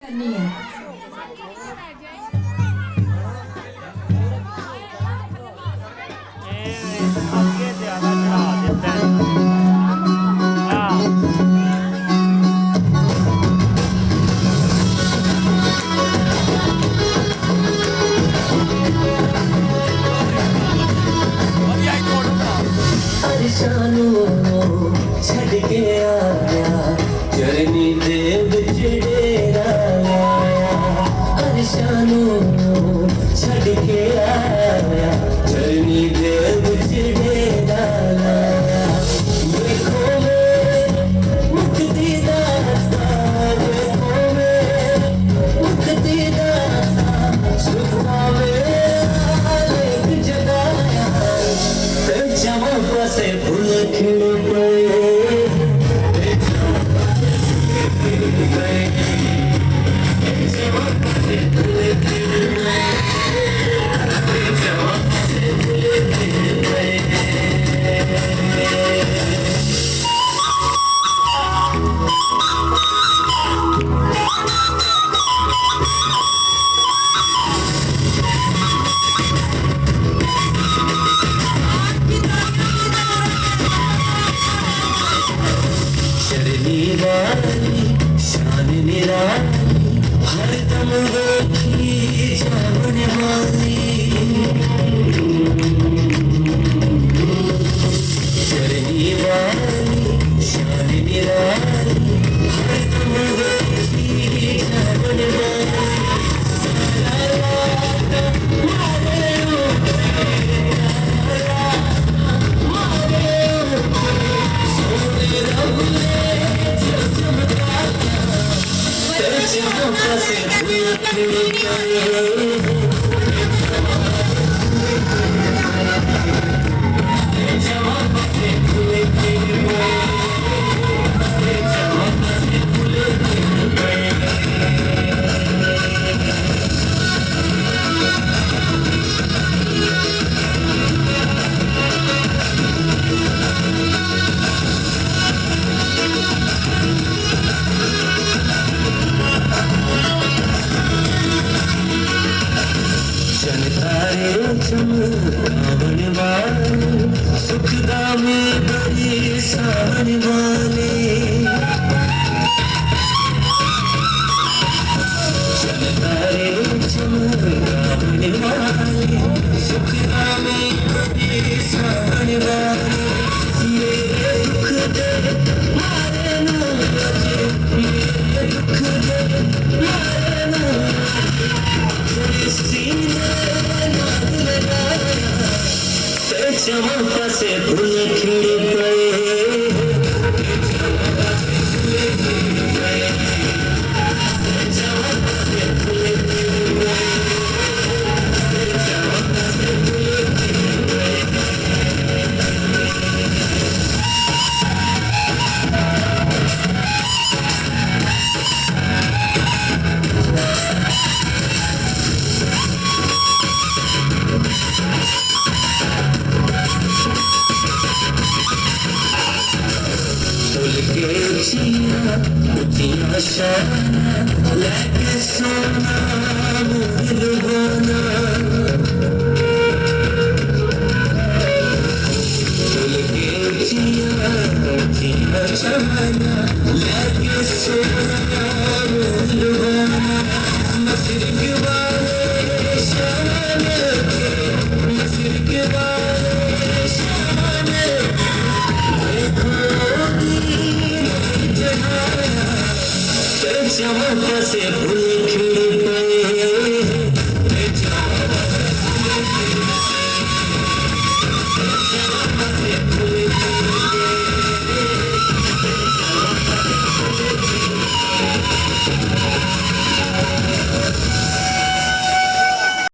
करनी है। आगे ज्यादा चढ़ा देता है। अरशानों छड़ के आया चरनी देव चिड़ेरा आया। अरशानों छड़ के आया चरनी देव चिड़ेरा आया। देखो में मुक्ति दाता, देखो में मुक्ति दाता, सुखा में आलेख जगाया। जवां से फूल खिल गए, चरनी वाली शान निराली, हर दम देखी जाने वाली। चरनी वाली शान निराली, हर दम देखी जाने वाली। जवां से फूल खिल गए, तारे चमकावन वाले, सुखदा में बड़ी सावन वाले। चल तारे चमकावन वाले, सुखदा में बड़ी सावन वाले। मेरे दुख दे मारे ना बजे, मेरे दुख दे मारे ना बजे। सीने चमका से फूल खिल गए, उठिया शाना लेके सोना मुझ लुभाना। चल के उठिया शाना लेके सोना मुझ लुभाना। मशरिक वाले शान के, मशरिक वाले शान जवां से भूल